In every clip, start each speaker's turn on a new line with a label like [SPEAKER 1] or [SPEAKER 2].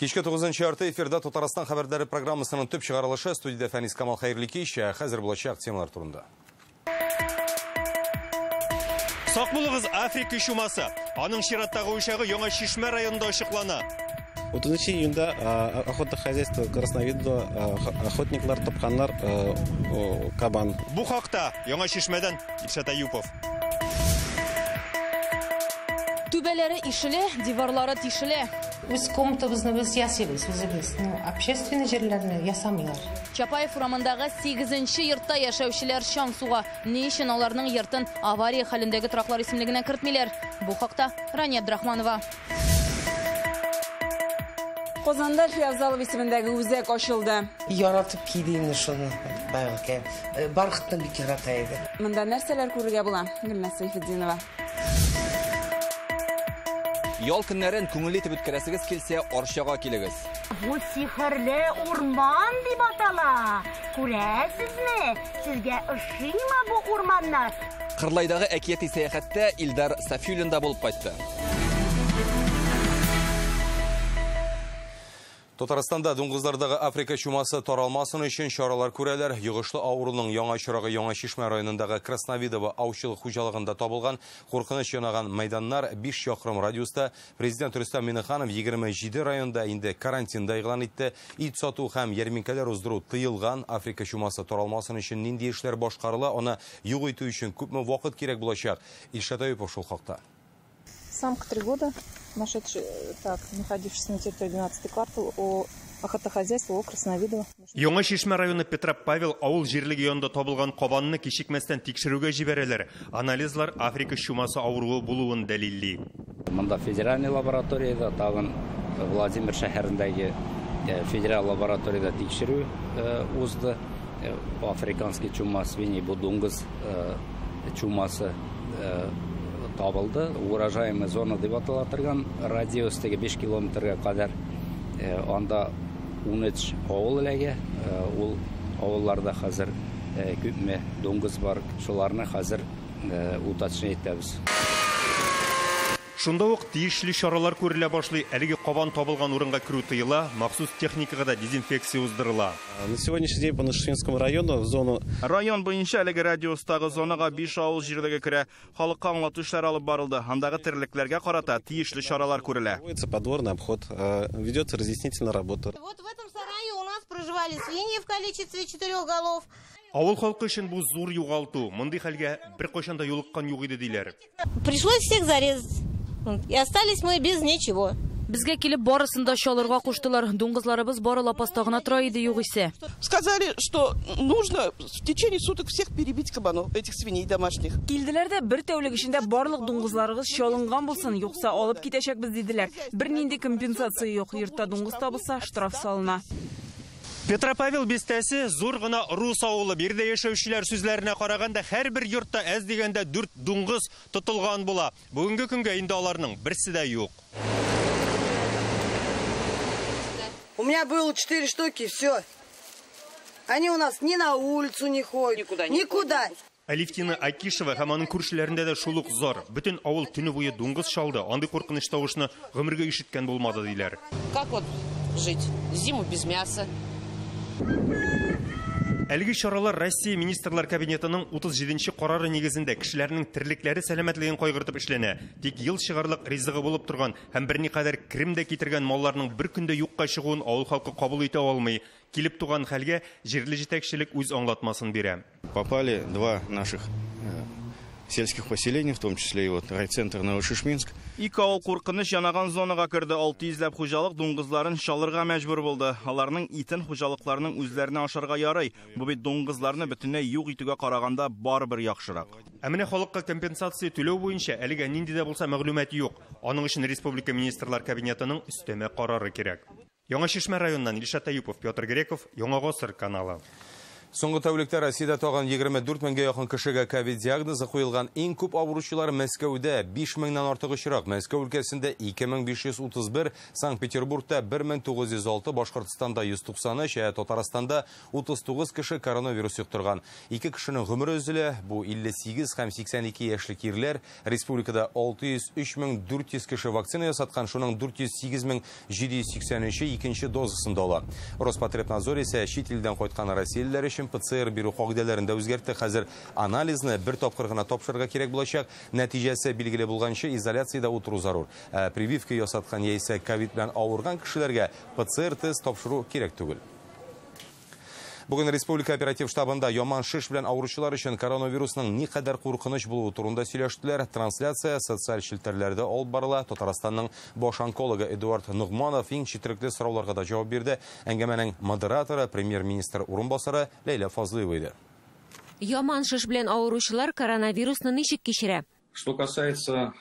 [SPEAKER 1] Кешке 9-нчы арты эфирда Татарстан хәбәрләре программасының төп чыгарылышы студияда Фәнис Камал хәерле кич, хәзер булачак темалар турында.
[SPEAKER 2] Сак булыгыз, Африка чумасы. Аның чираттагы учагы Яңа Шишмә районында ачыклана.
[SPEAKER 3] 30 июньдә охотное хозяйство Красновидного охотниклар тапканнар кабан.
[SPEAKER 2] Бу хакта Яңа Шишмәдән Илшат Аюпов.
[SPEAKER 4] Түбәләре ишеле, диварлары тишеле.
[SPEAKER 5] Biz комнатабызны biz ясыйбыз, үзебез. Общественный җирләрне ясамыйлар.
[SPEAKER 4] Чапаев урамындагы 8-нче йортта яшәүчеләр чаң суга. Ни өчен аларның йортын авария хәлендәге траклар исемлегенә кертмиләр? Бу хакта Рания Абдрахманова.
[SPEAKER 6] Казанда Фиязалов исемендәге үзәк ачылды.
[SPEAKER 5] Яратып кидене шуны байгы. Бархытны бик ярата иде.
[SPEAKER 6] Монда нәрсәләр күрергә була? Гөлнәс Сайфетдинова.
[SPEAKER 7] Ял көннәрен күңелле итеп үткәрәсегез килсә, Арчага килегез.
[SPEAKER 8] Бу сихерле урман дип атала. Күрәсезме? Сезгә ошыймы бу урманнар?
[SPEAKER 7] Кырлайдагы әкияти сәяхәттә Илдар Сафиуллин да булып кайтты.
[SPEAKER 1] Татарстанда дуңгызлардагы Африка чумасы таралмасын өчен чаралар күрәләр. Йогышлы авыруның яңа чырагы Яңа Шишмә районындагы Красновидово аучылык хуҗалыгында табылган куркыныч янаган майданнар 5 чакрым радиуста. Президент Рөстәм Миңнеханов 27 районда инде карантинда игълан итте. Ит сату һәм ярминкәләр уздыру тыелган. Африка чумасы таралмасын өчен нинди эшләр башкарыла, аны юк итү өчен күпме вакыт кирәк булачак? Илшат Аюпов шул хакта.
[SPEAKER 9] Самка 3 года, находившись на территории 12-й квартал, охотохозяйство о Красновидово.
[SPEAKER 2] Яңа Шишмә районы Петропавл авыл җирлеге янында табылган кабанны кичекмәстән тикшерүгә җибәрәләр. Анализлар Африка чумасы авыруы булуын дәлилли.
[SPEAKER 10] Монда федераль лабораторияда, тагын Владимир шәһәрендәге федераль лабораторияда тикшерү узды. Африканский чума свиньи, бу дуңгыз чумасы табылды. Урожаемый зона дип аталатырган радиустагы 5 километрга кадәр анда 13 авыл эләгә. Ул авылларда хәзер күпме дуңгыз бар. Шуларны хәзер уточнить итәбез.
[SPEAKER 2] Шунда ук тиешле чаралар күрелә башлый. Әлеге кабан табылган урынга керү тыела, махсус техникага да дезинфекция уздырыла.
[SPEAKER 3] На сегодняшний день по Нашишинскому району в зону
[SPEAKER 11] район буенча әлеге радиустагы зонага 5 авыл җирлеге керә. Халыкка аңлату эшләре алып барылды. Андагы терлекләргә карата тиешле чаралар күрелә.
[SPEAKER 3] подворный обход, ведется разъяснительная работа.
[SPEAKER 8] Вот в этом сарае у нас проживали свиньи в количестве 4 голов.
[SPEAKER 2] Авыл халкы өчен бу зур югалту. Мондый хәлгә беркайчан да юлыккан юк иде диләр.
[SPEAKER 8] Пришлось всех зарезать. И остались мы без ничего.
[SPEAKER 4] Безгә килеп барысын да чалырга куштылар. Дуңгызларыбыз бары лапастагына тора иде югыйсә.
[SPEAKER 12] Сказали, что нужно в течение суток всех перебить кабанов, этих свиней домашних.
[SPEAKER 6] Килделәр дә бер тәүлек эчендә барлык дуңгызларыгыз чалынган булсын, юкса алып китәчәкбез диделәр. Бернинди компенсация юк. Йортта дуңгыз табылса, штраф салына.
[SPEAKER 2] Петропавл бистәсе зур гына рус авылы. Бирдә яшәүчеләр сүзләренә караганда һәрбер йортта әз дигәндә 4 дуңгыз тотылган була. Бүгенге көнгә инде аларның берсе дә юк.
[SPEAKER 13] У меня было 4 штуки, все. Они у нас ни на улицу не ходят, никуда.
[SPEAKER 2] Алевтина Акишева һәм аның күршеләрендә дә шулык зор. Бөтен авыл төне буе дуңгыз шалды. Андый куркыныч тавышны гомергә ишеткән булмады диләр.
[SPEAKER 5] Как вот жить? Зиму без мяса.
[SPEAKER 2] Әлеге чаралар Россия министрлар кабинетының 37-нче карары нигезендә кешеләрнең терлекләре сәламәтлеген кайгыртып эшләнә. Тик ел чыгарлык ризыгы булып торган һәм берникадәр крем дә китергән малларның бер көндә юкка чыгуын авыл халкы кабул итә алмый. Килеп туган хәлгә җирле җитәкчелек үз аңлатмасын бирә.
[SPEAKER 14] Попали два наших сельских поселений, в том числе и вот райцентр Новошишминск.
[SPEAKER 11] Ике авыл куркыныч янаган зонага керде. 600 ләп хуҗалык дуңгызларын чалырга мәҗбүр булды. Аларның итен хуҗалыкларның үзләренә ашарга ярый. Бу бит дуңгызларны бөтенләй юк итүгә караганда барыбер яхшырак.
[SPEAKER 2] Ә менә халыкка компенсация түләү буенча әлегә нинди дә булса мәгълүмат юк. Аның өчен республика министрлар кабинетының өстәмә карары кирәк. Яңа Шишмә районыннан Илшат Аюпов, Петр Греков, Яңа Гасыр каналы.
[SPEAKER 1] Соңғы тәулікте Россияда тағын 24 меңге яқын кішіге ковид диагнозы қойылған ең көп аурушылар Мәскәудә 5 меңнен артық очрак. Мәскәү өлкәсендә 2531, Санкт-Петербургта 1906, Башкортстанда 193, Татарстанда 39 кеше коронавирус юктырган. 2 кешенең гомере өзелә, бу 58 һәм 82 яшьлек ирләр. Республикада 603,400 кеше вакцина ясаткан, шуның 408,783 икенче дозасын ала. Роспотребнадзор исә чит илдән кайткан россиялеләр өчен ПЦР бирү кагыйдәләрендә үзгәртте. Хәзер анализны бер тапкыр гына тапшырырга кирәк булачак. Нәтиҗәсе билгеле булганчы изоляциядә утыру зарур. Прививка ясаткан яисә ковид белән авырган кешеләргә ПЦР тест тапшыру кирәк түгел. Бүген Республика оператив штабында яман шиш белән авыручылар өчен коронавирусның никадәр куркыныч булуы турында сөйләштеләр. Трансляция социаль челтәрләрдә алып барыла. Татарстанның баш онкологы Эдуард Нугманов иң четерекле сорауларга да җавап бирде. Әңгәмәнең модераторы, премьер-министр урынбасары Ләйлә Фазлыева иде.
[SPEAKER 15] Яман шиш белән авыручылар коронавирусны ничек кичерә?
[SPEAKER 16] Что касается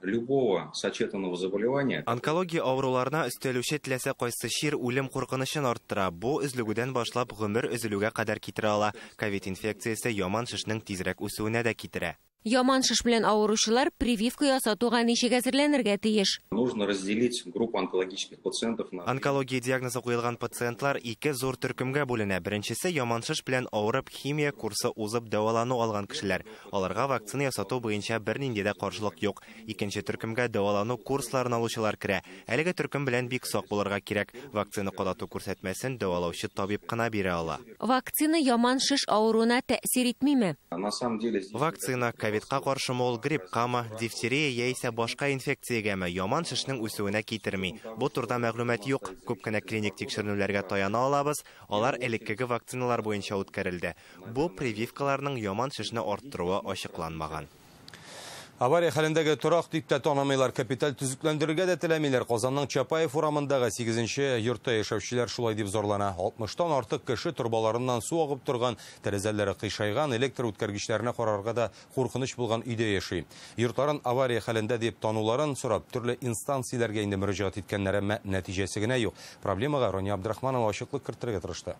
[SPEAKER 16] любого сочетанного заболевания.
[SPEAKER 17] Онкология авыруларына өстәлүче теләсә кайсы чир үлем куркынычын арттыра. Бу өзлегүдән башлап гомер өзелүгә кадәр китерә ала. Ковид инфекциясе яман шишнең тизрәк үсүенә дә китерә.
[SPEAKER 15] Яман шиш белән авыручылар прививка ясатуга ничек әзерләнергә тиеш?
[SPEAKER 16] Нужно разделить группу онкологических пациентов на...
[SPEAKER 17] Онкология диагнозы куелган пациентлар 2 зур төркемгә бүленә. Беренчесе яман шиш белән авырып химия курсы узып дәвалану алган кешеләр. Аларга вакцина ясату буенча бернинди дә каршылык юк. Икенче төркемгә дәвалану курсларын алучылар керә. Әлеге төркем белән бик сак булырга кирәк. Вакцина кадату күрсәтмәсен дәвалаучы табиб кына бирә ала.
[SPEAKER 15] Вакцина яман шиш авыруына тәэсир итмиме?
[SPEAKER 16] На самом деле...
[SPEAKER 17] Вакцина ковидка каршы мол гриппкамы, дифтерия яисә башка инфекциягәме яман шишнең үсүенә китерми. Бу турда мәгълүмат юк. Күп кенә клиник тикшеренүләргә таяна алабыз. Алар элеккеге вакциналар буенча үткәрелде. Бу прививкаларның яман шишне арттыруы ачыкланмаган.
[SPEAKER 1] Авария хәлендәге торак дип тә танымыйлар. Капиталь төзекләндерергә дә теләмиләр. Казанның Чапаев урамындагы 8-нче йортта яшәүчеләр шулай дип зарлана. 60тан артык кеше турбаларыннан су агып торган, тәрәзәләре кыйшайган, электр үткәргечләренә карарга да куркыныч булган өйдә яши. Йортларын авария хәлендә дип тануларын сорап, төрле инстанцияләргә инде мөрәҗәгать иткәннәр, әмма нәтиҗәсе генә юк. Проблемага Рания Абдрахманова ачыклык кертергә тырышты.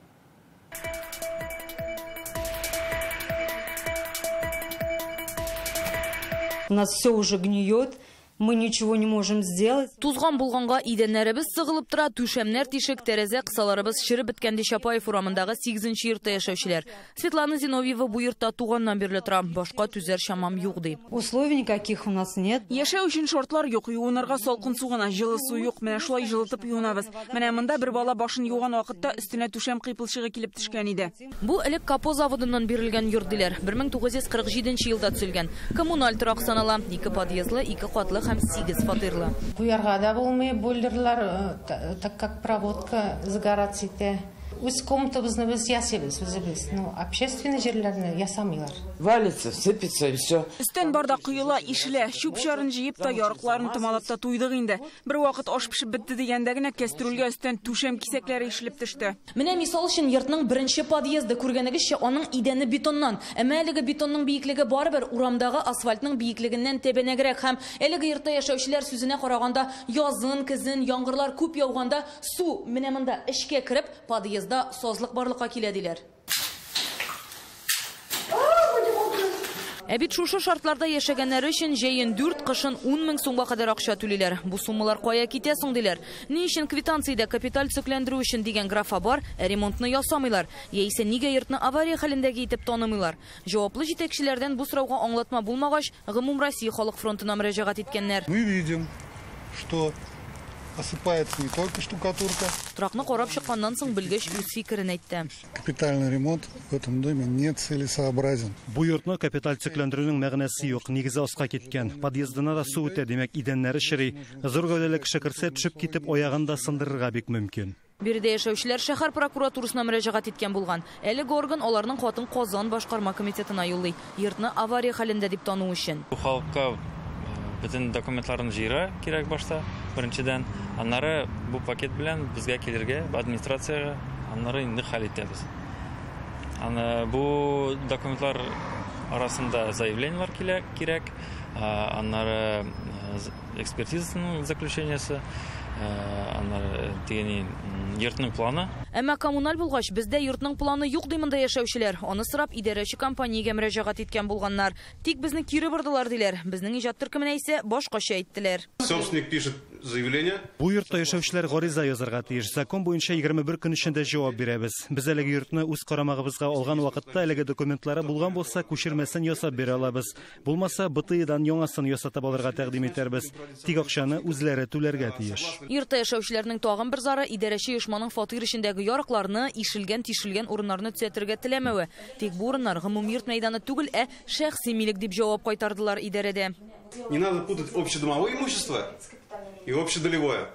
[SPEAKER 18] У нас все уже гниет, мы ничего не можем сделать.
[SPEAKER 4] Тузган булганга идәннәребез сыгылып тора, түшәмнәр тишек, тәрәзә кысаларыбыз ширеп беткән ди Чапаев урамындагы 8-нче йортта яшәүчеләр. Светлана Зиновьева бу йортта туганнан бирле тора, башка түзәр шамам юк ди.
[SPEAKER 18] Условий никаких у нас нет.
[SPEAKER 6] Яшәү өчен шартлар юк, юынырга салкын су гына, җылы су юк. Менә шулай җылытып юынабыз. Менә монда бер бала башын юган вакытта өстенә түшәм кыйпылчыгы килеп төшкән иде.
[SPEAKER 4] Бу элек Капо заводыннан бирелгән йорт диләр. 1947 елда төзелгән. Коммуналь торак санала. 2 подъездлы, 2 катлы һәм 8 фатирлы.
[SPEAKER 5] Куярга да булмый бойлерлар, так как проводка загораться итә. Үз комнатабызны без ясыйбыз, үзебез. Общественный җирләрне ясамыйлар.
[SPEAKER 19] Валится, сыпется и все.
[SPEAKER 6] Өстән барда кыйыла, ишелә, чүп-чарын җыеп та ярыкларын томалап та туйдык инде. Бер вакыт аш пешеп бетте дигәндә генә кәстрүлгә өстән түшәм кисәкләре ишелеп төште.
[SPEAKER 4] Менә мисал өчен йортның беренче подъезды күргәнегезчә, аның идәне бетоннан. Әмма әлеге бетонның биеклеге барыбер урамдагы асфальтның биеклегеннән тәбәнәгрәк һәм әлеге йортта яшәүчеләр сүзенә караганда язын, көзен, яңгырлар күп яуганда су менә монда эчкә кереп подъезд созлык барлыкка килә диләр. Бит шушы шартларда яшәгәннәр өчен җәен 4, кышын 10 мең сумга кадәр акча түлиләр. Бу суммалар кая китә соң диләр. Ни өчен квитанциядә капиталь төзекләндерү өчен дигән графа бар, ремонтны ясамыйлар. Яисә нигә йортны авария хәлендәге итеп танымыйлар. Җаваплы җитәкчеләрдән бу сорауга аңлатма булмагач, Гомум Россия халык фронтына мөрәҗәгать иткәннәр.
[SPEAKER 20] Мы видим, что осыпается не только штукатурка.
[SPEAKER 4] Торакны карап чыкканнан соң белгеч үз фикерен әйтте.
[SPEAKER 20] Капитальный ремонт в этом доме не целесообразен.
[SPEAKER 21] Бу йортны капиталь төзекләндерүнең мәгънәсе юк, нигезе аска киткән. Подъездына да су үтә, димәк идәннәре чирый. Зур гәүдәле кеше керсә, төшеп китеп аягын да сындырырга бик мөмкин.
[SPEAKER 4] Биредә яшәүчеләр шәһәр прокуратурасына мөрәҗәгать иткән булган. Әлеге орган аларның хатын Казан башкарма комитетына юллый. Йортны авария хәлендә дип тану өчен.
[SPEAKER 22] Халыкка бөтен документларын җыйра кирәк башта. Беренчедән, аннары бу пакет белән безгә килергә, администрациягә, аннары инде хәл итәбез. Бу документлар арасында заявлениелар кирәк, аннары экспертизаның заключениесе, аннары йортның планы.
[SPEAKER 4] Әмма коммуналь булгач, бездә йортның планы юк димында яшәүчеләр. Аны сорап идарәче компаниягә мөрәҗәгать иткән булганнар. Тик безне кире бордылар диләр. Безнең иҗат төркеменә исә башкача әйттеләр.
[SPEAKER 14] Собственник пишет заявление.
[SPEAKER 21] Бу йортта яшәүчеләр гариза язарга тиеш. Закон буенча 21 көн эчендә җавап бирәбез. Без әлеге йортны үз карамагыбызга алган вакытта әлеге документлары булган булса, күчермәсен ясап бирә алабыз. Булмаса, БТИдан яңасын ясатып алырга тәкъдим итәрбез. Тик акчаны үзләре түләргә тиеш.
[SPEAKER 4] Йортта яшәүчеләрнең тагын бер зары идарәче оешманың фатир эчендәге ярыкларны, ишелгән-тишелгән урыннарны төзәтергә теләмәве. Тик бу урыннар гомуми йорт мәйданы түгел, шәхси милек дип җавап кайтардылар идарәдә.
[SPEAKER 14] Не надо путать общедомовое имущество и общедолевое.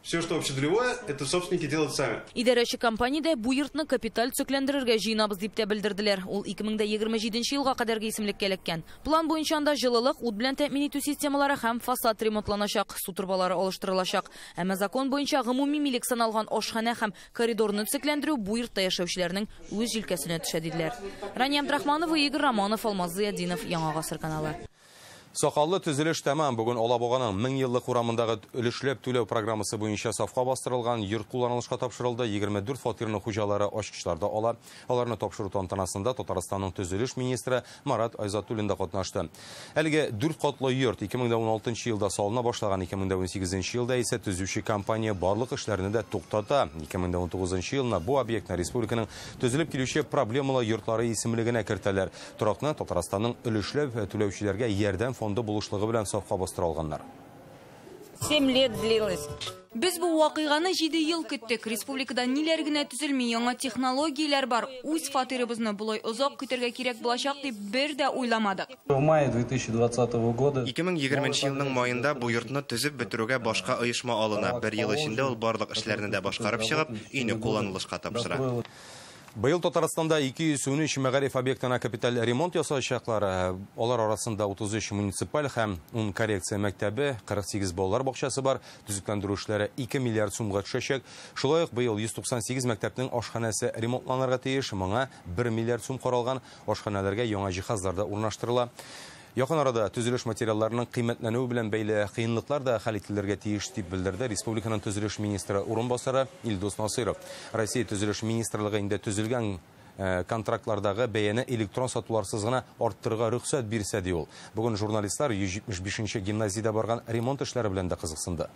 [SPEAKER 14] Все, что общедолевое, это собственники делают сами.
[SPEAKER 4] Идарәче компаниядә бу йортны капиталь төзекләндерергә җыенабыз дип тә белдерделәр. Ул 2027 елга кадәрге исемлеккә эләккән. План буенча анда җылылык, ут белән тәэмин итү системалары һәм фасад ремонтланачак, су трубалары алыштырылачак. Әмма закон буенча гомуми милек саналган ашхана һәм коридорны төзекләндерү бу йортта яшәүчеләрнең үз җилкәсенә төшә диделәр. Рания Абдрахманова, Игорь Романов, Алмаз Зыяддинов, Яңа гасыр каналы.
[SPEAKER 1] Сакаллы төзелеш тәмам. Бүген Алабуганың 1000 еллык урамындагы өлешләп түләү программасы буенча сафка бастырылган йорт кулланылышка тапшырылды. 24 фатирның хуҗалары ачкычларда ала. Аларны тапшыру тантанасында Татарстанның төзелеш министры Марат Айзатуллин да катнашты. Әлеге 4 катлы йорт 2016 елда салына башлаган, 2018 елда исә төзүче компания барлык эшләрне дә туктата. 2019 елда бу объектны республиканың төзелеп килүче проблемалы йортлары исемлегенә кертәләр. Торакны Татарстанның өлешләп түләүчеләргә ярдәм фонды булышлыгы белән сафка бастырылганнар.
[SPEAKER 8] 7 лет длилось.
[SPEAKER 6] Без бу вакыйганы 7 ел көттек. Республикада ниләр генә төзелми, яңа технологияләр бар. Үз фатирыбызны булай озак көтәргә кирәк булачак дип бер дә уйламадык.
[SPEAKER 7] В мае 2020 года
[SPEAKER 17] 2020 елның маенда бу йортны төзеп бетерүгә башка оешма алына. 1 ел эчендә ул барлык эшләрне дә башкарып чыгып, өйне кулланылышка тапшыра.
[SPEAKER 1] Быел Татарстанда 213 мәгариф объектына капиталь ремонт ясаячаклар. Алар арасында 33 муниципаль һәм 10 коррекция мәктәбе, 48 балалар бакчасы бар. Төзекләндерү эшләре 2 миллиард сумга төшәчәк. Шулай ук быел 198 мәктәпнең ашханәсе ремонтланырга тиеш. Моңа 1 миллиард сум каралган. Ашханәләргә яңа җиһазлар да урнаштырыла. Якын арада төзелеш материалларының кыйммәтләнүе белән бәйле кыенлыклар да хәл ителергә тиеш дип белдерде Республиканың төзелеш министры урынбасары Илдус Насыйров. Россия төзелеш министрлыгы инде төзелгән контрактлардагы бәяне электрон сатуларсыз гына арттырырга рөхсәт бирсә ди ул. Бүген журналистлар 175-нче гимназиядә барган ремонт эшләре белән дә кызыксынды.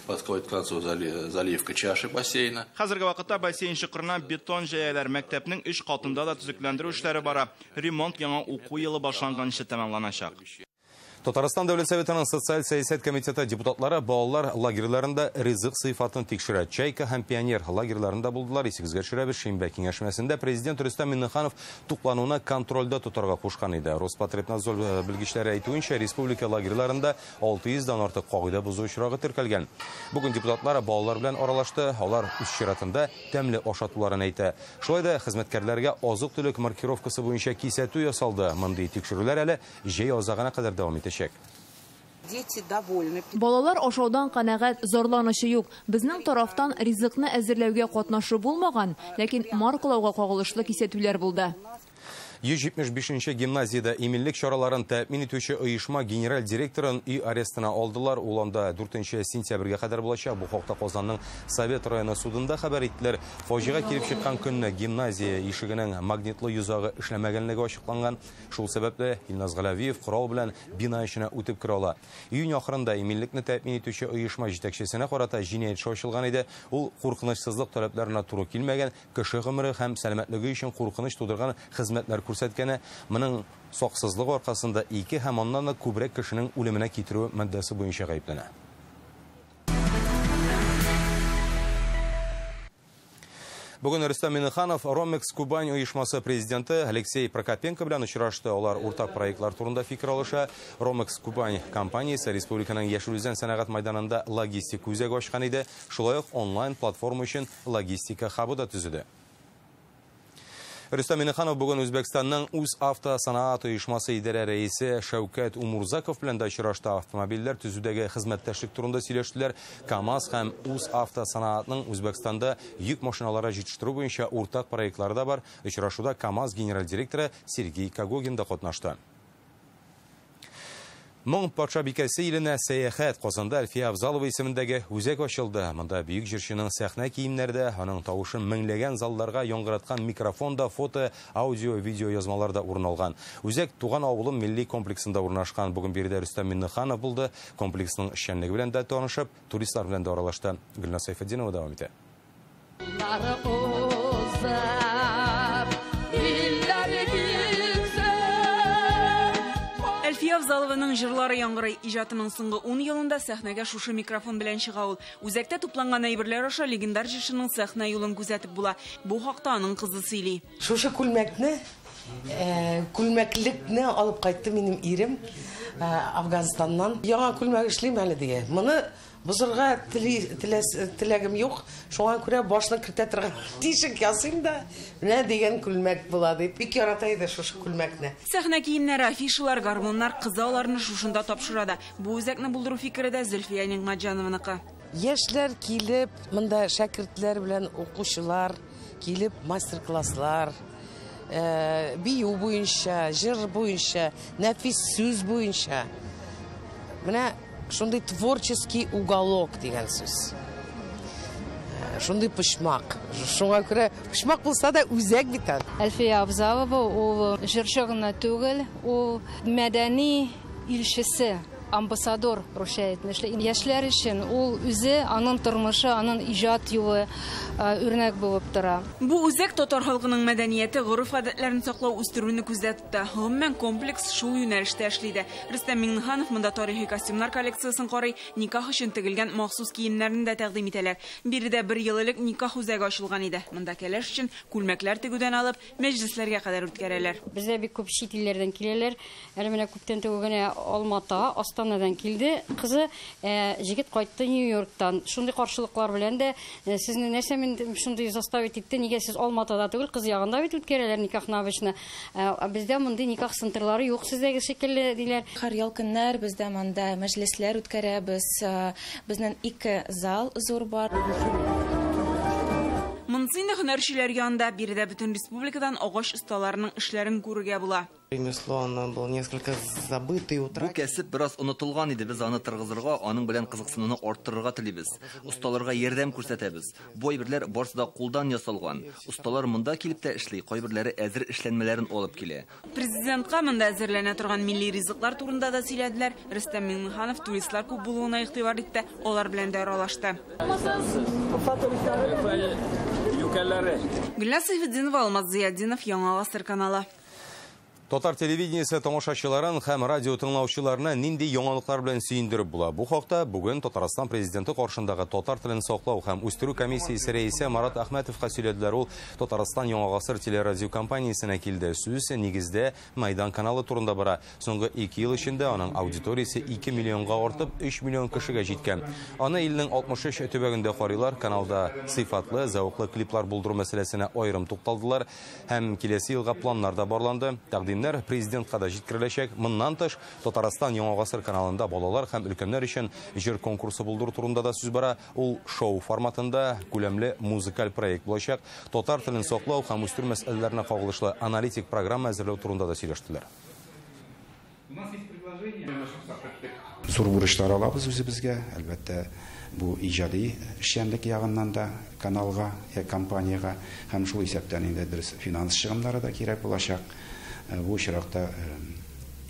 [SPEAKER 9] Подходит к концу заливка чаши бассейна.
[SPEAKER 11] Хәзерге вакытта бассейн чокырына бетон җәяләр, мәктәпнең 3 катында да төзекләндерү эшләре бара. Ремонт яңа уку елы башланганчы тәмамланачак.
[SPEAKER 1] Татарстан Дәүләт Советының социаль сәясәт комитеты депутатлары балалар лагерьларында ризык сыйфатын тикшерә. Чайка һәм пионер лагерьларында булдылар. Исегезгә төшерәбез, Шимбә киңәшмәсендә президент Рөстәм Миңнеханов туклануына контрольдә тотарга кушкан иде. Роспотребнадзор белгечләре әйтүенчә, республика лагерьларында 600-дан артык кагыйдә бозу очрагы теркәлгән. Бүген депутатлар балалар белән аралашты. Алар үз чиратында тәмле ашатуларын әйтә. Шулай да хезмәткәрләргә азык-төлек маркировкасы буенча кисәтү ясалды. Мондый тикшерүләр әле җәй азагына кадәр дәвам итәчәк.
[SPEAKER 23] Балалар ашаудан канәгать, зарланышы юк. Безнең тарафтан ризыкны әзерләүгә катнашу булмаган, ләкин маркалауга кагылышлы кисәтүләр булды.
[SPEAKER 1] 175-нче гимназиядә иминлек чараларын тәэмин итүче оешма генераль директорын үй арестына алдылар. Ул анда 4 сентябрьгә кадәр булачак. Бу хакта Казанның Совет районы судында хәбәр иттеләр. Фаҗига килеп чыккан көнне гимназия ишегенең магнитлы йозагы эшләмәгәнлеге ачыкланган. Шул сәбәпле Илназ Галавиев корал белән бина эченә үтеп керә ала. Июнь ахырында иминлекне тәэмин итүче оешма җитәкчесенә карата җинаять эше ачылган иде. Ул куркынычсызлык таләпләренә туры килмәгән, кеше гомере һәм сәламәтлеге өчен куркыныч тудырган хезмәтләр күрсәткәне, моның саксызлык аркасында 2 һәм аннан да күбрәк кешенең үлеменә китерү маддәсе буенча гаепләнә. Бүген Рөстәм Миңнеханов Ромекс Кубань оешмасы президенты Алексей Прокопенко белән очрашты. Алар уртак проектлар турында фикер алыша. Ромекс Кубань компаниясе республиканың Яшел Үзән сәнәгать майданында логистик үзәк ачкан иде. Шулай ук онлайн платформа өчен логистика хабы да төзеде. Рөстәм Миңнеханов бүген Үзбәкстанның үз автосанаат оешмасы идарә рәисе Шәүкәт Умурзаков белән дә очрашты. Автомобильләр төзүдәге хезмәттәшлек турында сөйләштеләр. КАМАЗ һәм үз автосанаатның Үзбәкстанда йөк машиналары җитештерү буенча уртак проектлары да бар. Очрашуда КАМАЗ генераль директоры Сергей Кагогин да катнашты. Моң патша бикәсе иленә сәяхәт Казанда Әлфия Абзалова исемендәге үзәк ачылды. Монда бөек җырчының сәхнә киемнәрдә, аның тавышын меңләгән залларга яңгыраткан микрофонда, фото, аудио, видео язмаларда урын алган. Үзәк туган авылым милли комплексында урнашкан. Бүген биредә Рөстәм Миннеханов булды. Комплексның эшчәнлеге белән дә танышып, туристлар белән дә аралашты. Гөлнас Сайфетдинова дәвам итә.
[SPEAKER 6] Әлфия Абзалованың җырлары яңгырый. Иҗатының соңгы 10 елында сәхнәгә шушы микрофон белән чыга ул. Үзәктә тупланган әйберләр аша легендар җырчының сәхнә юлын күзәтеп була. Бу хакта аның кызы сөйли.
[SPEAKER 3] Шушы күлмәклекне алып кайтты минем ирем Афганистаннан. Яңа күлмәк эшлим әле дигән. Моны бозырга теләгем юк. Шуңа күрә башны кертә торган тишек ясыйм да, менә дигән күлмәк була дип. Бик ярата иде шушы күлмәкне.
[SPEAKER 6] Сәхнә киемнәре, афишалар, гармоннар кызаларны шушында тапшырада. Бу үзәкне булдыру фикере дә Зөлфия Нигъмәтҗанованыкы.
[SPEAKER 3] Яшьләр килеп, монда шәкертләр белән укучылар килеп мастер-класслар, бию буенча, җыр буенча, нәфис сүз буенча. Менә шундый творческий уголок дигән сүз. Шундый почмак. Шуңа күрә почмак булса да үзәк бит.
[SPEAKER 10] Әлфия Абзалова ул җырчы гына түгел, ул мәдәни илчесе, амбассадор русча әйтмешле. Яшьләр өчен ул үзе, аның тормышы, аның иҗат юлы үрнәк булып тора.
[SPEAKER 6] Бу үзәк татар халкының мәдәнияте, гореф-гадәтләрен саклау, үстерүне күздә тота. Гомумән комплекс шул юнәлештә эшләде. Рөстәм Миннеханов монда тарихи костюмнар коллекциясын карый, никах өчен тегелгән махсус киемнәрне дә тәкъдим итәләр. Биредә 1 ел элек никах үзәге ачылган иде. Монда кәләш өчен күлмәкләр тегүдән алып, мәҗлесләргә кадәр үткәрәләр.
[SPEAKER 10] Бездә бик күп чит илләрдән киләләр. Әле менә күптән түгел Алматага, Астанадан килде. Кызы җигет кайтты Нью-Йорктан. Шундый каршылыклар белән дә сезне нәрсә шундый заставить итте, нигә сез Алматада түгел, кыз ягында бит үткәрәләр никахны обычно. Бездә мондый никах центрлары юк сездәге шикелле диләр.
[SPEAKER 12] Һәр ял көннәр бездә монда мәҗлесләр үткәрәбез. Безнең 2 зал зур бар.
[SPEAKER 6] Монсын һөнәрчеләр янында биредә бөтен республикадан агач осталарының эшләрен күрергә була.
[SPEAKER 24] Ремесло, оно было несколько забытый утра.
[SPEAKER 25] Бу кәсеп бераз онытылган иде, без аны тыргызырга, аның белән кызыксынуны арттырырга телибез. Усталарга ярдәм күрсәтәбез. Бу әйберләр барысы да кулдан ясалган. Усталар монда килеп тә эшли, кайберләре әзер эшләнмәләрен алып килә.
[SPEAKER 6] Президентка монда әзерләнә торган милли ризыклар турында да сөйләделәр. Рөстәм Миннеханов туристлар күп булуына игътибар итте, алар белән дә аралашты. Гөлнас Сайфетдинова, Алмаз Зияддинов, Яңа Гасыр каналы.
[SPEAKER 1] Татар телевидениесе тамашачыларын һәм радио тыңлаучыларына нинди яңалыклар белән сөендереп була. Бу хакта бүген Татарстан президенты каршындагы татар телен саклау һәм үстерү комиссиясе рәисе Марат Әхмәтовка сөйләделәр. Ул Татарстан Яңа Гасыр телерадио компаниясенә килде. Сүз нигездә Майдан каналы турында бара. Соңгы 2 ел эчендә аның аудиториясе 2 миллионга артып, 3 миллион кешегә җиткән. Аны илнең 63 төбәгендә карыйлар. Каналда сыйфатлы, зәвыклы клиплар булдыру мәсьәләсенә аерым тукталдылар һәм киләсе елга планнар да барланды. Президентка да җиткереләчәк. Моннан тыш Татарстан Яңа Гасыр каналында балалар һәм өлкәннәр өчен җыр конкурсы булдыру турында да сүз бара. Ул шоу форматында күләмле музыкаль проект булачак. Татар телен саклау һәм үстерү мәсьәләләренә кагылышлы аналитик программа әзерләү турында да сөйләштеләр.
[SPEAKER 26] Зур бурычлар алабыз үзебезгә, әлбәттә, бу иҗади эшчәнлек ягыннан да каналга, компанияга һәм шул исәптән инде дөрес финанс чыгымнары да кирәк булачак. Бу очракта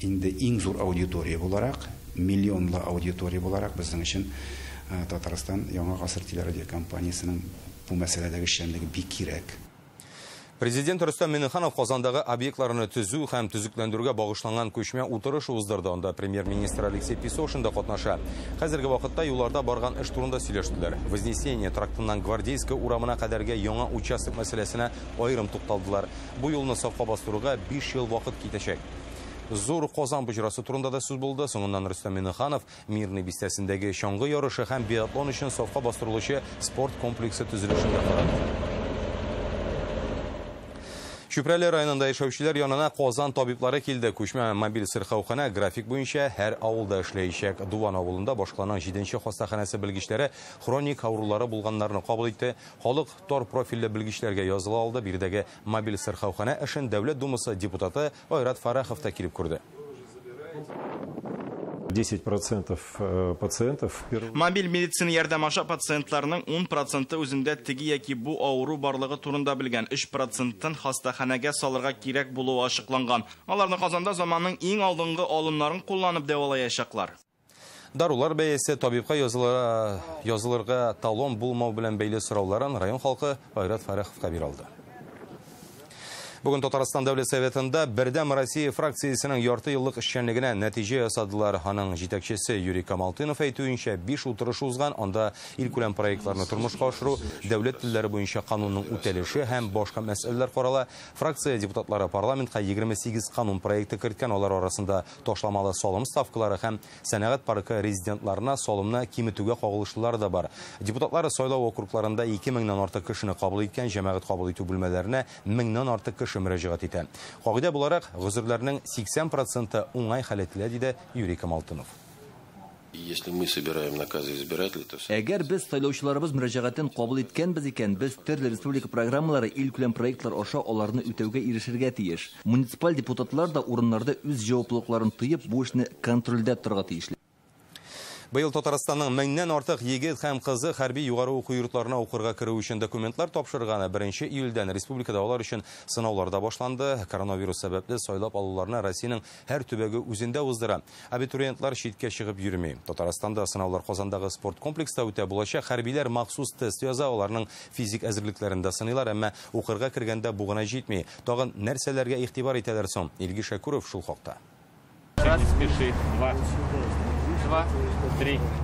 [SPEAKER 26] инде иң зур аудитория буларак, миллионлы аудитория буларак безнең өчен Татарстан Яңа Гасыр телерадио компаниясенең бу мәсьәләдәге эшчәнлеге бик кирәк.
[SPEAKER 1] Президент Рөстәм Миннеханов Казандагы объектларны төзү һәм төзекләндерүгә багышланган күчмә утырыш уздырды. Анда премьер-министр Алексей Песошин да катнаша. Хәзерге вакытта юлларда барган эш турында сөйләштеләр. Вознесение трактыннан Гвардейская урамына кадәргә яңа участок мәсьәләсенә аерым тукталдылар. Бу юлны сафка бастыруга 5 ел вакыт китәчәк. Зур Казан боҗрасы турында да сүз булды. Соңыннан Рөстәм Миннеханов Мирный бистәсендәге чаңгы ярышы һәм биатлон өчен сафка бастырылучы спорт комплексы төзелешен дә карады. Чүпрәле районында яшәүчеләр янына Казан табиблары килде. Күчмә мобиль сырхаухана график буенча һәр авылда эшләячәк. Дуван авылында башкалаnan 7нче хастаханәсе белгечләре хроник авырулары булганнарны кабул итте. Халык тор профильле белгечләргә языла алды. Биредәге мобиль сырхаухана эшен Дәүләт думасы депутаты Айрат Фарахов та килеп күрде.
[SPEAKER 2] 10% пациентов.
[SPEAKER 11] Мобиль медицина ярдәм аша пациентларның 10% үзендә теге яки бу авыру барлыгы турында белгән, 3%-ын хастаханәгә салырга кирәк булуы ачыкланган. Аларны Казанда заманның иң алдынгы алымнарын кулланып дәвалаячаклар.
[SPEAKER 1] Дарулар бәясе табибка язылырга талон булмау белән бәйле сорауларын район халкы Айрат Фараховка биралды. Бүген Татарстан Дәүләт Советында Бердәм Россия фракциясенең ярты еллык эшчәнлегенә нәтиҗә ясадылар. Аның җитәкчесе Юрий Камалтынов әйтүенчә, 5 утырыш узган, анда илкүләм проектларны тормышка ашыру, дәүләт телләре буенча канунның үтәлеше һәм башка мәсьәләләр карала. Фракция депутатлары парламентка 28 канун проекты керткән, алар арасында ташламалы салым ставкалары һәм сәнәгать паркы резидентларына салымны киметүгә кагылышлары да бар. Депутатлары сайлау округларында 2000-нан артык кешене кабул иткән, җәмәгать кабул итү бүлмәләренә 1000-нан артык кеше мөрәҗәгать итә. Кагыйдә буларак, гозерләрнең 80% уңай хәл ителә, диде Юрий Камалтынов.
[SPEAKER 9] Если мы собираем наказы избирателей, то...
[SPEAKER 25] Әгәр без сайлаучыларыбыз мөрәҗәгатен кабул иткәнбез икән, без төрле республика программалары, илкүләм проектлар аша аларны үтәүгә ирешергә тиеш. Муниципаль депутатлар да урыннарда үз җаваплылыкларын тоеп, бу эшне контрольдә торырга тиешле.
[SPEAKER 1] Быел Татарстанның 1000-нән артык егет һәм кызы хәрби югары уку йортларына укырга керү өчен документлар тапшырганы 1 июльдән республикада алар өчен сынаулар да башланды. Коронавирус сәбәпле сайлап алуларны Россиянең һәр төбәге үзендә уздыра. Абитуриентлар читкә чыгып йөрми. Татарстанда сынаулар Казандагы спорт комплексында үтә булачак. Хәрбиләр махсус тест яза, аларның физик әзерлекләрендә сынайлар, әмма укырга кергәндә бу гына җитми. Тагын нәрсәләргә игътибар итәләр соң? Илги Шәкүров шул хакта.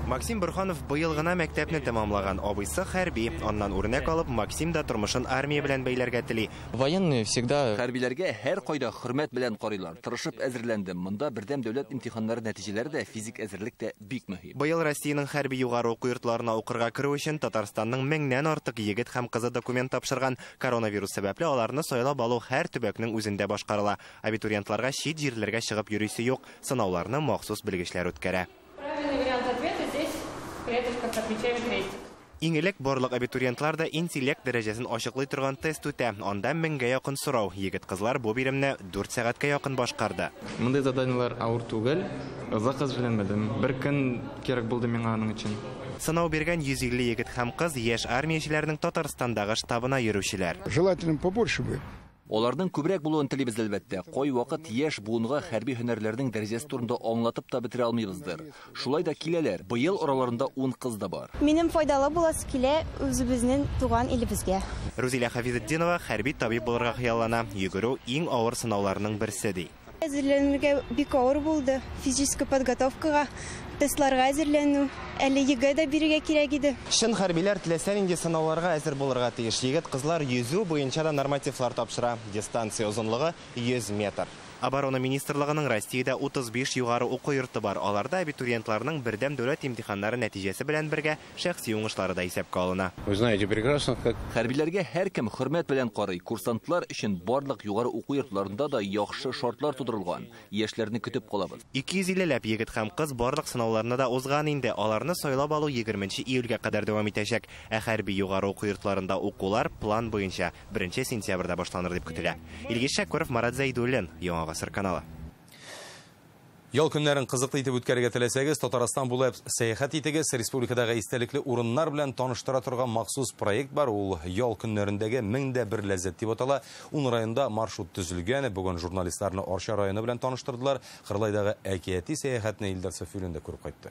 [SPEAKER 17] Максим Бурханов быел гына мәктәпне тәмамлаган. Абыйсы хәрби, аннан үрнәк алып, Максим да тормышын армия белән бәйләргә тели.
[SPEAKER 25] Военные всегда хәрбиләргә һәр кайда хөрмәт белән карыйлар. Тырышып әзерләндем. Монда бердәм дәүләт имтиханнары нәтиҗәләре дә, физик әзерлек тә бик мөһим.
[SPEAKER 17] Быел Россиянең хәрби югары уку йортларына укырга керү өчен Татарстанның 1000-нән артык егет һәм кызы документ тапшырган. Коронавирус сәбәпле аларны сайлап алу һәр төбәкнең үзендә башкарыла. Абитуриентларга чит җирләргә чыгып йөрисе юк. Сынауларны махсус белгечләр үткәрә.
[SPEAKER 10] Правильный вариант ответа здесь клеточка с отвечаем крестик.
[SPEAKER 17] Иң элек барлык абитуриентлар да интеллект дәрәҗәсен ачыклый торган тест үтә. Анда 1000-гә якын сорау. Егет-кызлар бу биремне 4 сәгатькә якын башкарды.
[SPEAKER 5] Мондай заданиялар авыр түгел. Озак әзерләнмәдем. Бер көн кирәк булды миңа аның өчен.
[SPEAKER 17] Сынау биргән 150 егет һәм кыз яшь армиячеләрнең Татарстандагы штабына йөрүчеләр.
[SPEAKER 20] Желательно побольше бы.
[SPEAKER 25] Аларның күбрәк булуын телибез әлбәттә. Кай вакыт яшь буынга хәрби һөнәрләрнең дәрәҗәсе турында аңлатып та бетерә алмыйбыздыр. Шулай да киләләр. Быел араларында 10 кыз да бар.
[SPEAKER 13] Минем файдалы буласы килә үзебезнең туган илебезгә.
[SPEAKER 17] Рузилә Хафизетдинова хәрби табиб булырга хыяллана. Йөгерү иң авыр сынауларның берсе ди.
[SPEAKER 13] Әзерләнергә бик авыр булды. Физик подготовкага, тестларга әзерләнү, әле егет дә бирергә кирәк иде.
[SPEAKER 17] Шын хәрбиләр теләсә нинди сынауларга әзер булырга тиеш. Егет-кызлар йөзү буенча да нормативлар тапшыра. Дистанция озынлыгы 100 метр. Оборона министрлыгының Россиядә 35 югары уку йорты бар. Аларда абитуриентларның бердәм дәүләт имтиханнары нәтиҗәсе белән бергә шәхси уңышлары да исәпкә алына.
[SPEAKER 5] Вы знаете прекрасно, как
[SPEAKER 25] хәрбиләргә һәркем хөрмәт белән карый. Курсантлар өчен барлык югары уку йортларында да яхшы шартлар тудырылган. Яшьләрне көтеп калабыз.
[SPEAKER 17] 250 егет һәм кыз барлык сынауларны да узган инде. Аларны сайлап алу 20 июльгә кадәр дәвам итәчәк. Ә хәрби югары уку йортларында укулар план буенча 1 сентябрьдә башланыр дип көтелә. Илги Шәкүров, Марат Зәйдуллин, Яңа Гасыр каналы.
[SPEAKER 1] Ял көннәрен кызыклы итеп үткәрергә теләсәгез, Татарстан булып сәяхәт итегез, республикадагы истәлекле урыннар белән таныштыра торган махсус проект бар. Ул ял көннәрендәге 1001 ләззәт дип атала. 10 районда маршрут төзелгән. Бүген журналистларны Арча районы белән таныштырдылар. Кырлайдагы әкияти сәяхәтне Илдар Сафиуллин дә күреп кайтты.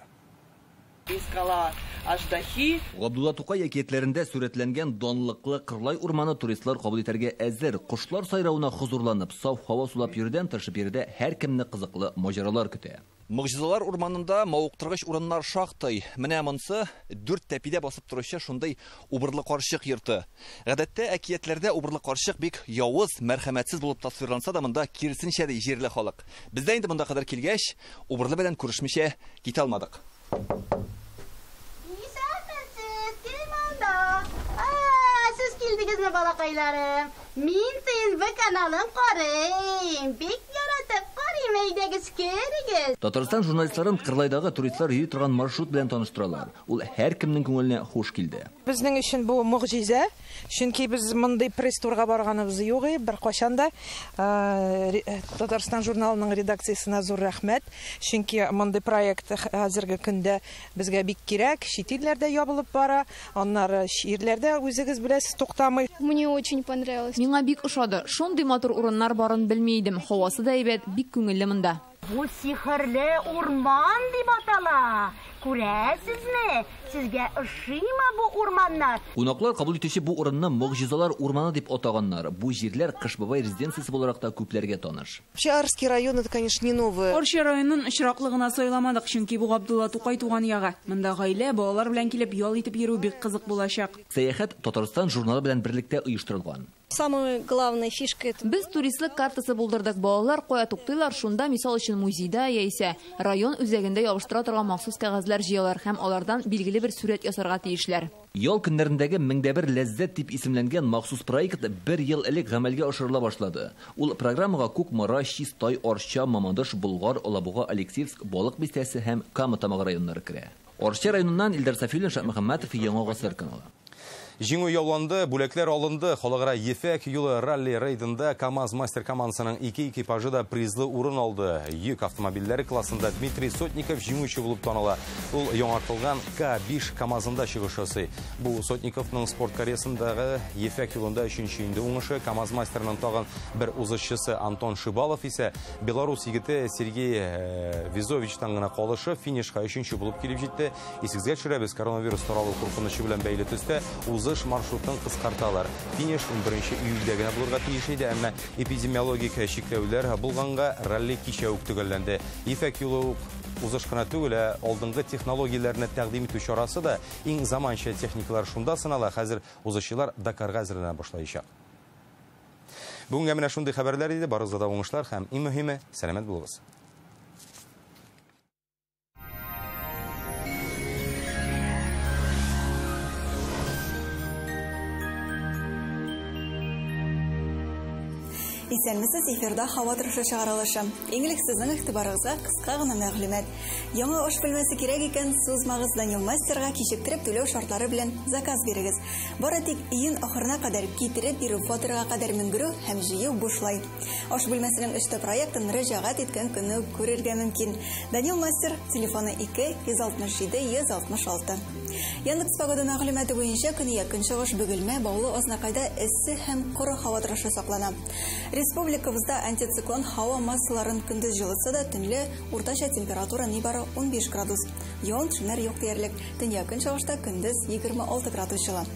[SPEAKER 25] Габдулла Тукай әкиятләрендә сурәтләнгән данлыклы Кырлай урманы туристлар кабул итәргә әзер. Кошлар сайравына хузурланып, саф һава сулап йөрүдән тышып йөрүдә һәркемне кызыклы маҗаралар көтә. Могҗизалар урманында мавыктыргыч урыннар шактый. Менә монсы 4 тәпидә басып торучы шундый убырлы карчык йорты. Гадәттә әкиятләрдә убырлы карчык бик явыз, мәрхәмәтсез булып тасвирланса да, монда киресенчә дә җирле халык. Бездә инде монда кадәр килгәч, убырлы белән күрешмичә китә алмадык.
[SPEAKER 15] Siz kildingizmi balaqaylarım? Men siz bu kanalım qarayım. Bek yaratib qarayım. Әйдәгез керегез.
[SPEAKER 25] Татарстан журналистларын Кырлайдагы туристлар йөри торган маршрут белән таныштыралар. Ул һәр кемнең күңеленә хуш килде.
[SPEAKER 2] Безнең өчен бу мөгъҗиза, чөнки без мондый пресс-турга барганыбыз юк иде, бер качан да. Татарстан журналының редакциясына зур рәхмәт, чөнки мондый проект хәзерге көндә безгә бик кирәк, чит илләрдә ябылып бара, аннары ширләрдә үзегез беләсез туктамый.
[SPEAKER 16] Мне очень понравилось.
[SPEAKER 23] Миңа бик ошады. Шундый матур урыннар барын белми идем. Һавасы да әйбәт, бик күңелле монда.
[SPEAKER 15] Бу сихерле урман дип атала. Күрәсезме? Сезгә ошыймы бу урманнар?
[SPEAKER 25] Кунаклар кабул итүче бу урынны Мөгъҗизалар урманы дип атаганнар. Бу җирләр Кыш бабай резиденциясе буларак та күпләргә таныш.
[SPEAKER 18] Арский район это, конечно, не новый.
[SPEAKER 6] Арча районын очраклыгына сайламадык, чөнки бу Габдулла Тукай туган ягы. Монда гаилә, балалар белән килеп ял итеп йөрү бик кызык булачак.
[SPEAKER 25] Сәяхәт Татарстан журналы белән берлектә оештырылган.
[SPEAKER 16] Самая главная фишка это.
[SPEAKER 23] Без туристлык картасы булдырдык. Балалар кая туктыйлар, шунда мисал өчен музейда яисә район үзәгендә ябыштыра торган махсус кәгазьләр җыялар һәм алардан билгеле бер сурәт ясарга тиешләр.
[SPEAKER 25] Ял көннәрендәге 1001 ләззәт дип исемләнгән махсус проект 1 ел элек гамәлгә ашырыла башлады. Ул программага Кукмара, Чистай, Арча, Мамадыш, Болгар, Алабуга, Алексеевск, Балык бистәсе һәм Кама тамагы районнары керә. Арча районыннан Илдар Сафиуллин, Шәмөхәммәтов, Яңа Гасыр каналы.
[SPEAKER 1] Җиңү яуланды, бүләкләр алынды. Халыкара Ефәк юлы ралли рейдында КамАЗ мастер командасының 2 экипажы да призлы урын алды. Йөк автомобильләре классында Дмитрий Сотников җиңүче булып таныла. Ул яңартылган К5 КамАЗында чыгыш ясый. Бу Сотниковның спорт карьерасындагы Ефәк юлында 3нче инде уңышы. КамАЗ мастерының тагын бер узышчысы Антон Шибалов исә Беларусь егете Сергей Визовичтан гына калышып финишка 3нче булып килеп җитте. Исегезгә төшерәбез, коронавирус таралу куркынычы белән бәйле төстә узыш маршрутын кыскарталар. Финиш 11 июльдә генә булырга тиеш иде, әмма эпидемиологик чикләүләр булганга ралли кичә үк төгәлләнде. Ефәк юлы узыш кына түгел, алдынгы технологияләрне тәкъдим итү чарасы да иң заманча техникалар шунда сынала. Хәзер узышчылар Дакарга әзерләнә башлаячак. Бүгенгә менә шундый хәбәрләр иде, барыгызга да уңышлар һәм иң мөһиме, сәламәт булыгыз.
[SPEAKER 19] Исәнмесез, эфирда һава торышы чыгарылышы. Иңлек сезнең игътибарыгызга кыска гына мәгълүмат. Яңа аш бүлмәсе кирәк икән, сузмагыз Данил мастерга кичектереп түләү шартлары белән заказ бирегез. Бары тик июнь ахырына кадәр китереп бирү, фатирага кадәр менгерү һәм җыю бушлай. Аш бүлмәсенең 3 проектын мөрәҗәгать иткән көнне күрергә мөмкин. Данил мастер, телефоны 2 167 166. Яндекс погода мәгълүматы буенча көньяк көнчыгыш Бөгелмә, Баулы, Азнакайда эссе һәм коры һава торышы саклана. Республикабызда антициклон һава массаларын көндез җылытса да, төнле уртача температура нибары 15 градус. Явым-төшемнәр юк диярлек. Төньяк көнчыгышта көндез 26 градус җылы.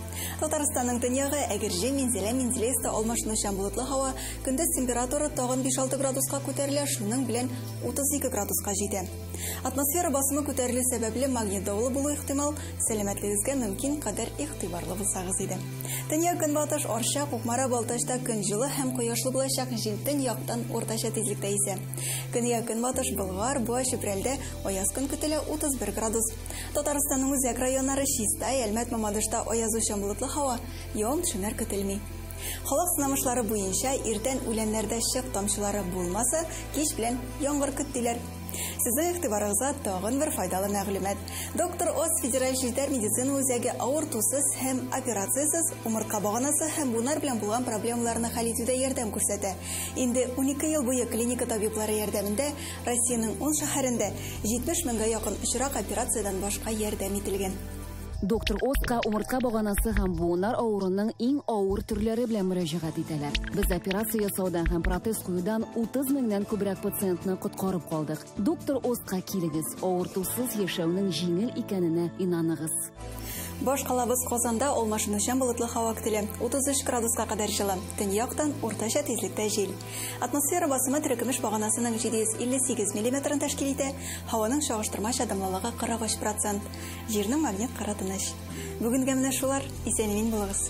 [SPEAKER 19] Татарстанның төньягы Әгерҗе, Минзәлә, Мензеләстә алмашынучан болытлы һава, көндез температура тагын 5-6 градуска күтәрелә, шуның белән 32 градуска җитә. Атмосфера басымы күтәрелү сәбәпле магнит давылы булу ихтимал, сәламәтлегезгә мөмкин кадәр игътибарлы булсагыз иде. Төньяк көнбатыш Арча, Кукмара, Балтачта көн җылы һәм кояшлы булачак, җил төньяктан уртача тизлектә исә. Көньяк көнбатыш Болгар, Буа, Чүпрәлдә аяз көн көтелә 31 градус. Татарстанның үзәк районнары Чистай, Әлмәт, Мамадышта аязучан болытлы һава, явым-төшемнәр көтелми. Халык сынамышлары буенча иртән үләннәрдә чык тамчылары булмаса, кич белән яңгыр көттиләр. Сезнең игътибарыгызга тагын бер файдалы мәгълүмат. Доктор Оз федераль җитәр медицина үзәге авыртусыз һәм операциясез умыртка баганасы һәм бунар белән булган проблемаларны хәл итүдә ярдәм күрсәтә. Инде 12 ел буе клиника табиблары ярдәмендә Россиянең 10 шәһәрендә 70 меңгә якын очрак операциядән башка ярдәм ителгән.
[SPEAKER 21] Доктор Озка умыртка баганасы һәм буыннар авыруының иң авыр төрләре белән мөрәҗәгать итәләр. Без операция ясаудан һәм протез куюдан 30 меңнән күбрәк пациентны коткарып калдык. Доктор Озка килегез, авыртусыз яшәүнең җиңел икәненә инаныгыз.
[SPEAKER 19] Баш калабыз Казанда алмашынучан болытлы һава көтелә. 33 градуска кадәр җылы. Төньяктан уртача тизлектә җил. Атмосфера басымы терекемеш баганасының 758 мм тәшкил итә. Һаваның чагыштырмача дымлылыгы 43%. Җирнең магнит кара тыныч. Бүгенгә менә шулар. Исән-имин булыгыз.